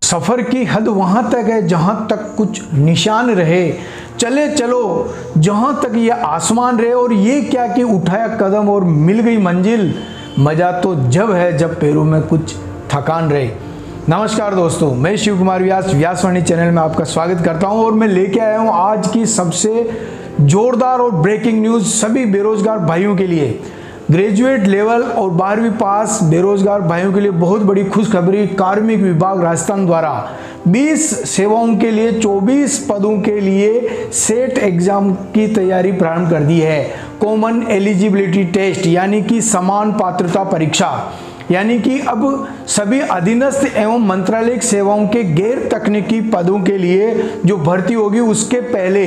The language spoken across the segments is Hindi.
सफर की हद वहां तक है जहां तक कुछ निशान रहे, चले चलो जहां तक ये आसमान रहे। और ये क्या कि उठाया कदम और मिल गई मंजिल, मजा तो जब है जब पैरों में कुछ थकान रहे। नमस्कार दोस्तों, मैं शिव कुमार व्यास व्यासवाणी चैनल में आपका स्वागत करता हूं और मैं लेके आया हूं आज की सबसे जोरदार और ब्रेकिंग न्यूज सभी बेरोजगार भाइयों के लिए। ग्रेजुएट लेवल और 12वीं पास बेरोजगार भाइयों के लिए बहुत बड़ी खुशखबरी। कार्मिक विभाग राजस्थान द्वारा 20 सेवाओं के लिए 24 पदों के लिए सेट एग्जाम की तैयारी प्रारंभ कर दी है। कॉमन एलिजिबिलिटी टेस्ट यानी कि समान पात्रता परीक्षा, यानी कि अब सभी अधीनस्थ एवं मंत्रालयिक सेवाओं के गैर तकनीकी पदों के लिए जो भर्ती होगी उसके पहले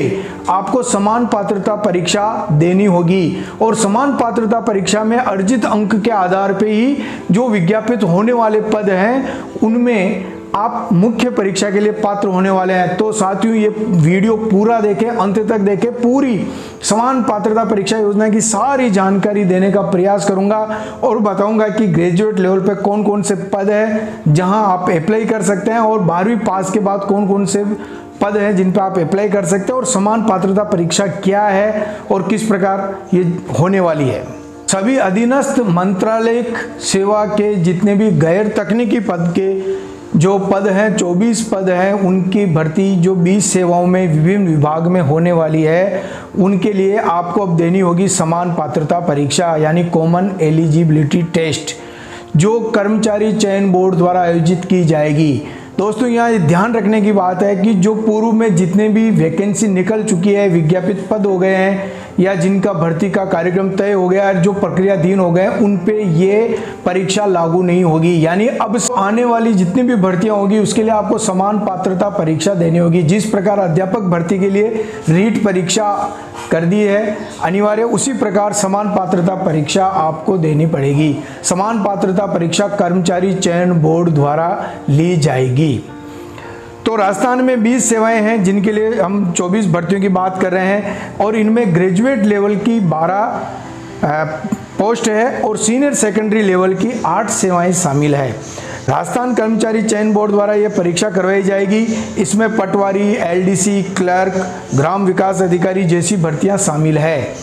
आपको समान पात्रता परीक्षा देनी होगी। और समान पात्रता परीक्षा में अर्जित अंक के आधार पर ही जो विज्ञापित होने वाले पद हैं उनमें आप मुख्य परीक्षा के लिए पात्र होने वाले हैं। तो साथियों, ये वीडियो पूरा देखें, अंत तक देखें। पूरी समान पात्रता परीक्षा योजना की सारी जानकारी देने का प्रयास करूंगा और बताऊंगा कि ग्रेजुएट लेवल पे कौन कौन से पद है जहां आप अप्लाई कर सकते हैं और 12वीं पास के बाद कौन कौन से पद हैं जिन पर आप अप्लाई कर सकते हैं और समान पात्रता परीक्षा क्या है और किस प्रकार ये होने वाली है। सभी अधीनस्थ मंत्रालयिक सेवा के जितने भी गैर तकनीकी पद के जो पद हैं 24 पद हैं, उनकी भर्ती जो 20 सेवाओं में विभिन्न विभाग में होने वाली है उनके लिए आपको अब देनी होगी समान पात्रता परीक्षा यानी कॉमन एलिजिबिलिटी टेस्ट, जो कर्मचारी चयन बोर्ड द्वारा आयोजित की जाएगी। दोस्तों, यहाँ ध्यान रखने की बात है कि जो पूर्व में जितने भी वैकेंसी निकल चुकी है, विज्ञापित पद हो गए हैं या जिनका भर्ती का कार्यक्रम तय हो गया है, जो प्रक्रियाधीन हो गए हैं, उन पे ये परीक्षा लागू नहीं होगी। यानी अब आने वाली जितनी भी भर्तियां होगी उसके लिए आपको समान पात्रता परीक्षा देनी होगी। जिस प्रकार अध्यापक भर्ती के लिए रीट परीक्षा कर दी है अनिवार्य, उसी प्रकार समान पात्रता परीक्षा आपको देनी पड़ेगी। समान पात्रता परीक्षा कर्मचारी चयन बोर्ड द्वारा ली जाएगी। तो राजस्थान में 20 सेवाएं हैं जिनके लिए हम 24 भर्तियों की बात कर रहे हैं और इनमें ग्रेजुएट लेवल की 12 पोस्ट है और सीनियर सेकेंडरी लेवल की 8 सेवाएं शामिल है। राजस्थान कर्मचारी चयन बोर्ड द्वारा यह परीक्षा करवाई जाएगी। इसमें पटवारी, एलडीसी, क्लर्क, ग्राम विकास अधिकारी जैसी भर्तियां शामिल है।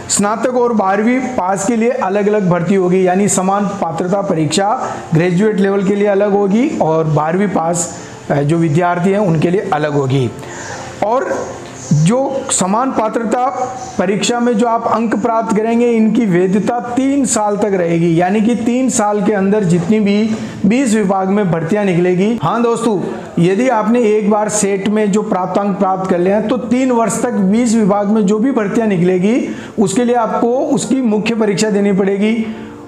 स्नातक और 12वीं पास के लिए अलग अलग भर्ती होगी, यानी समान पात्रता परीक्षा ग्रेजुएट लेवल के लिए अलग होगी और 12वीं पास जो विद्यार्थी हैं उनके लिए अलग होगी। और जो समान पात्रता परीक्षा में जो आप अंक प्राप्त करेंगे इनकी वैधता 3 साल तक रहेगी, यानी कि 3 साल के अंदर जितनी भी 20 विभाग में भर्तियां निकलेगी। हाँ दोस्तों, यदि आपने एक बार सेट में जो प्राप्तांक प्राप्त कर लिया है तो 3 वर्ष तक 20 विभाग में जो भी भर्तियां निकलेगी उसके लिए आपको उसकी मुख्य परीक्षा देनी पड़ेगी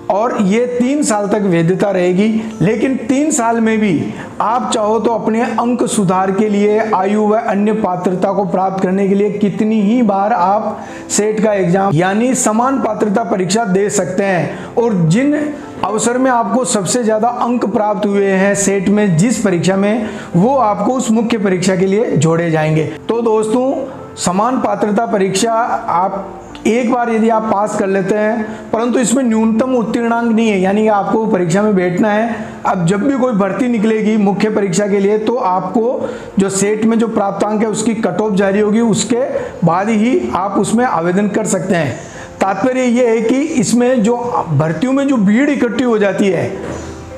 और ये 3 साल तक वैधता रहेगी। लेकिन 3 साल में भी आप चाहो तो अपने अंक सुधार के लिए, आयु व अन्य पात्रता को प्राप्त करने के लिए कितनी ही बार आप सेट का एग्जाम यानी समान पात्रता परीक्षा दे सकते हैं। और जिन अवसर में आपको सबसे ज्यादा अंक प्राप्त हुए हैं सेट में जिस परीक्षा में, वो आपको उस मुख्य परीक्षा के लिए जोड़े जाएंगे। तो दोस्तों, समान पात्रता परीक्षा आप एक बार यदि आप पास कर लेते हैं, परंतु इसमें न्यूनतम उत्तीर्णांक नहीं है, यानी आपको परीक्षा में बैठना है। अब जब भी कोई भर्ती निकलेगी मुख्य परीक्षा के लिए तो आपको जो सेट में जो प्राप्तांक है उसकी कट ऑफ जारी होगी, उसके बाद ही आप उसमें आवेदन कर सकते हैं। तात्पर्य ये है कि इसमें जो भर्तियों में जो भीड़ इकट्ठी हो जाती है,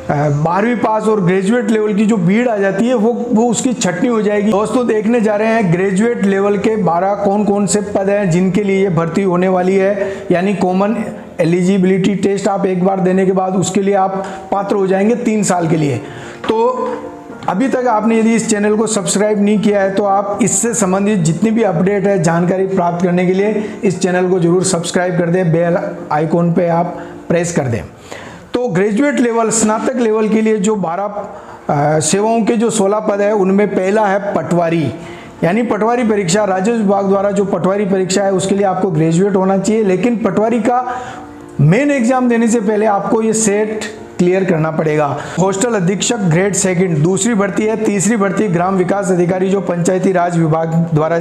12वीं पास और ग्रेजुएट लेवल की जो भीड़ आ जाती है वो उसकी छटनी हो जाएगी। दोस्तों, देखने जा रहे हैं ग्रेजुएट लेवल के 12 कौन कौन से पद हैं जिनके लिए ये भर्ती होने वाली है, यानी कॉमन एलिजिबिलिटी टेस्ट आप एक बार देने के बाद उसके लिए आप पात्र हो जाएंगे 3 साल के लिए। तो अभी तक आपने यदि इस चैनल को सब्सक्राइब नहीं किया है तो आप इससे संबंधित जितनी भी अपडेट है जानकारी प्राप्त करने के लिए इस चैनल को जरूर सब्सक्राइब कर दें, बेल आइकॉन पे आप प्रेस कर दें। तो ग्रेजुएट लेवल स्नातक लेवल के लिए जो 12 सेवाओं के जो 16 पद है उनमें पहला है पटवारी, यानी पटवारी परीक्षा। राजस्व विभाग द्वारा जो पटवारी परीक्षा है उसके लिए आपको ग्रेजुएट होना चाहिए, लेकिन पटवारी का मेन एग्जाम देने से पहले आपको ये सेट क्लियर करना पड़ेगा। हॉस्टल अधीक्षक ग्रेड 2 दूसरी भर्ती है। तीसरी भर्ती ग्राम विकास अधिकारी जो पंचायती राज विभाग द्वारा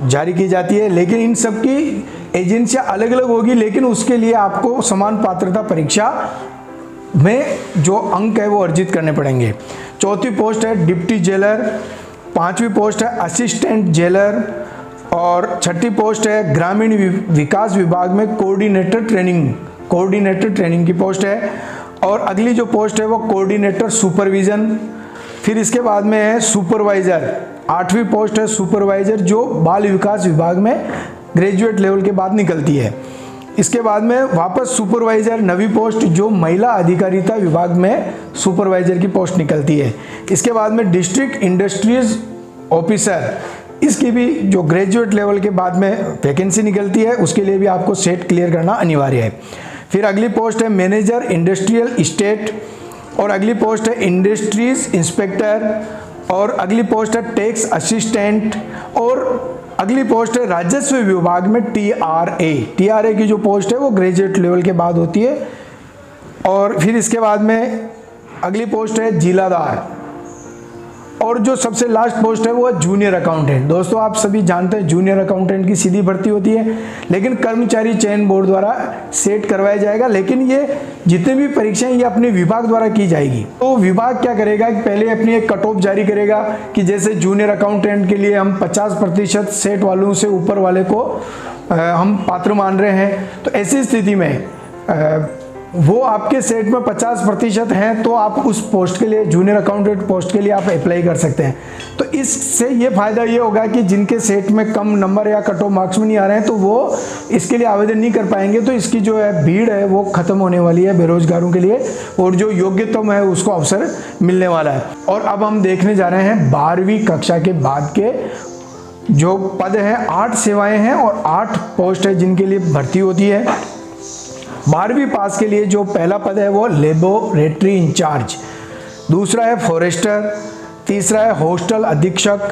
जारी की जाती है, लेकिन इन सब की एजेंसियां अलग अलग होगी, लेकिन उसके लिए आपको समान पात्रता परीक्षा में जो अंक है वो अर्जित करने पड़ेंगे। चौथी पोस्ट है डिप्टी जेलर, पांचवी पोस्ट है असिस्टेंट जेलर और छठी पोस्ट है ग्रामीण विकास विभाग में कोऑर्डिनेटर ट्रेनिंग की पोस्ट है। और अगली जो पोस्ट है वो कोऑर्डिनेटर सुपरविजन। फिर इसके बाद में है सुपरवाइजर, आठवीं पोस्ट है सुपरवाइजर जो बाल विकास विभाग में ग्रेजुएट लेवल के बाद निकलती है। इसके बाद में वापस सुपरवाइजर, नवी पोस्ट जो महिला अधिकारिता विभाग में सुपरवाइजर की पोस्ट निकलती है। इसके बाद में डिस्ट्रिक्ट इंडस्ट्रीज ऑफिसर, इसकी भी जो ग्रेजुएट लेवल के बाद में वैकेंसी निकलती है, उसके लिए भी आपको सेट क्लियर करना अनिवार्य है। फिर अगली पोस्ट है मैनेजर इंडस्ट्रियल इस्टेट और अगली पोस्ट है इंडस्ट्रीज इंस्पेक्टर और अगली पोस्ट है टैक्स असिस्टेंट और अगली पोस्ट है राजस्व विभाग में टीआरए की जो पोस्ट है वो ग्रेजुएट लेवल के बाद होती है। और फिर इसके बाद में अगली पोस्ट है जिलादार और जो सबसे लास्ट पोस्ट है वो है जूनियर अकाउंटेंट। दोस्तों आप सभी जानते हैं जूनियर अकाउंटेंट की सीधी भर्ती होती है, लेकिन कर्मचारी चयन बोर्ड द्वारा सेट करवाया जाएगा। लेकिन ये जितने भी परीक्षाएं ये अपने विभाग द्वारा की जाएगी। तो विभाग क्या करेगा कि पहले अपनी एक कट ऑफ जारी करेगा कि जैसे जूनियर अकाउंटेंट के लिए हम 50% सेट वालों से ऊपर वाले को हम पात्र मान रहे हैं। तो ऐसी स्थिति में वो आपके सेट में 50% हैं तो आप उस पोस्ट के लिए, जूनियर अकाउंटेंट पोस्ट के लिए आप अप्लाई कर सकते हैं। तो इससे ये फायदा ये होगा कि जिनके सेट में कम नंबर या कट ऑफ मार्क्स में नहीं आ रहे हैं तो वो इसके लिए आवेदन नहीं कर पाएंगे। तो इसकी जो है भीड़ है वो खत्म होने वाली है बेरोजगारों के लिए और जो योग्यतम है उसको अवसर मिलने वाला है। और अब हम देखने जा रहे हैं 12वीं कक्षा के बाद के जो पद हैं, 8 सेवाएं हैं और 8 पोस्ट है जिनके लिए भर्ती होती है। 12वीं पास के लिए जो पहला पद है वो लेबोरेटरी इंचार्ज, दूसरा है फॉरेस्टर, तीसरा है हॉस्टल अधीक्षक,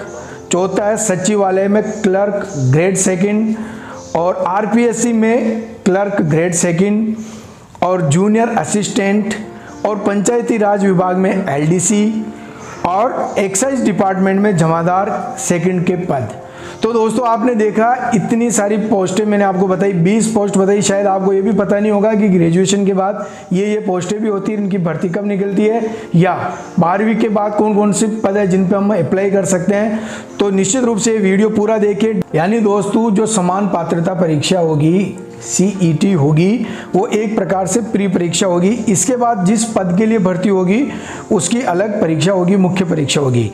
चौथा है सचिवालय में क्लर्क ग्रेड 2 और आरपीएससी में क्लर्क ग्रेड 2 और जूनियर असिस्टेंट और पंचायती राज विभाग में एलडीसी और एक्साइज डिपार्टमेंट में जमादार 2 के पद। तो दोस्तों आपने देखा इतनी सारी पोस्टें मैंने आपको बताई, 20 पोस्ट बताई। शायद आपको ये भी पता नहीं होगा कि ग्रेजुएशन के बाद ये पोस्टें भी होती हैं, इनकी भर्ती कब निकलती है या 12वीं के बाद कौन कौन से पद है जिन पे हम अप्लाई कर सकते हैं। तो निश्चित रूप से वीडियो पूरा देखिए। यानी दोस्तों जो समान पात्रता परीक्षा होगी, CET होगी, वो एक प्रकार से प्री परीक्षा होगी। इसके बाद जिस पद के लिए भर्ती होगी उसकी अलग परीक्षा होगी, मुख्य परीक्षा होगी।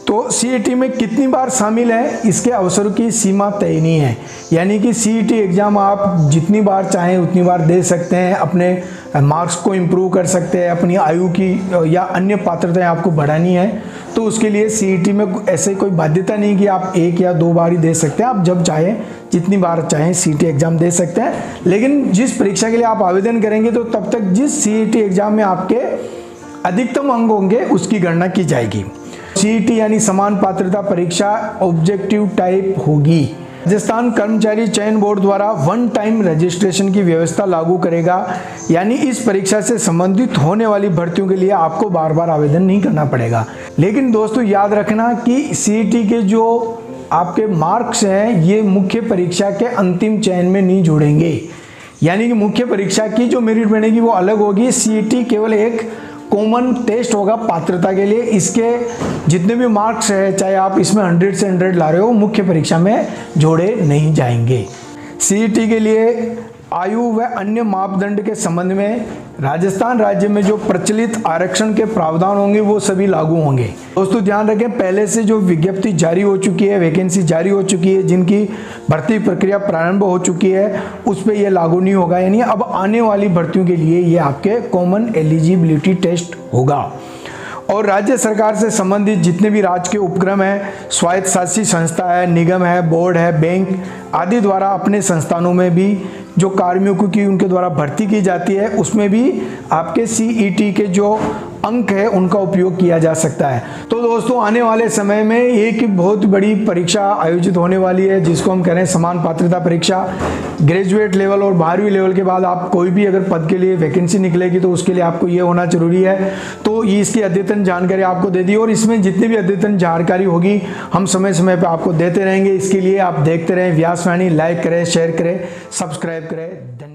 तो CET में कितनी बार शामिल है इसके अवसरों की सीमा तय नहीं है। यानी कि CET एग्ज़ाम आप जितनी बार चाहें उतनी बार दे सकते हैं, अपने मार्क्स को इम्प्रूव कर सकते हैं, अपनी आयु की या अन्य पात्रताएं आपको बढ़ानी है तो उसके लिए CET में ऐसे कोई बाध्यता नहीं कि आप 1 या 2 बार ही दे सकते हैं। आप जब चाहें जितनी बार चाहें CET एग्ज़ाम दे सकते हैं। लेकिन जिस परीक्षा के लिए आप आवेदन करेंगे तो तब तक जिस CET एग्ज़ाम में आपके अधिकतम अंक होंगे उसकी गणना की जाएगी। CET यानी समान पात्रता परीक्षा ऑब्जेक्टिव टाइप होगी। राजस्थान कर्मचारी चयन बोर्ड द्वारा 1 टाइम रजिस्ट्रेशन की व्यवस्था लागू करेगा। यानी इस परीक्षा से संबंधित होने वाली भर्तियों के लिए आपको बार बार आवेदन नहीं करना पड़ेगा। लेकिन दोस्तों याद रखना कि CET के जो आपके मार्क्स हैं ये मुख्य परीक्षा के अंतिम चयन में नहीं जुड़ेंगे। यानी कि मुख्य परीक्षा की जो मेरिट बनेगी वो अलग होगी। CET केवल एक कॉमन टेस्ट होगा पात्रता के लिए। इसके जितने भी मार्क्स है, चाहे आप इसमें 100 से 100 ला रहे हो, मुख्य परीक्षा में जोड़े नहीं जाएंगे। CET के लिए आयु व अन्य मापदंड के संबंध में राजस्थान राज्य में जो प्रचलित आरक्षण के प्रावधान होंगे वो सभी लागू होंगे। दोस्तों ध्यान रखें, पहले से जो विज्ञप्ति जारी हो चुकी है, वैकेंसी जारी हो चुकी है, जिनकी भर्ती प्रक्रिया प्रारंभ हो चुकी है, उस पर यह लागू नहीं होगा। यानी अब आने वाली भर्तियों के लिए ये आपके कॉमन एलिजिबिलिटी टेस्ट होगा। और राज्य सरकार से संबंधित जितने भी राज्य के उपक्रम हैं, स्वायत्त शासी संस्था है, निगम है, बोर्ड है, बैंक आदि द्वारा अपने संस्थानों में भी जो कार्मिकों की उनके द्वारा भर्ती की जाती है उसमें भी आपके CET के जो अंक है उनका उपयोग किया जा सकता है। तो दोस्तों आने वाले समय में एक बहुत बड़ी परीक्षा आयोजित होने वाली है जिसको हम कह रहे हैं समान पात्रता परीक्षा। ग्रेजुएट लेवल और 12वीं लेवल के बाद आप कोई भी अगर पद के लिए वैकेंसी निकलेगी तो उसके लिए आपको ये होना जरूरी है। तो ये इसकी अद्यतन जानकारी आपको दे दी और इसमें जितनी भी अद्यतन जानकारी होगी हम समय समय पर आपको देते रहेंगे। इसके लिए आप देखते रहें व्यासवाणी, लाइक करें, शेयर करें, सब्सक्राइब करें। धन्यवाद।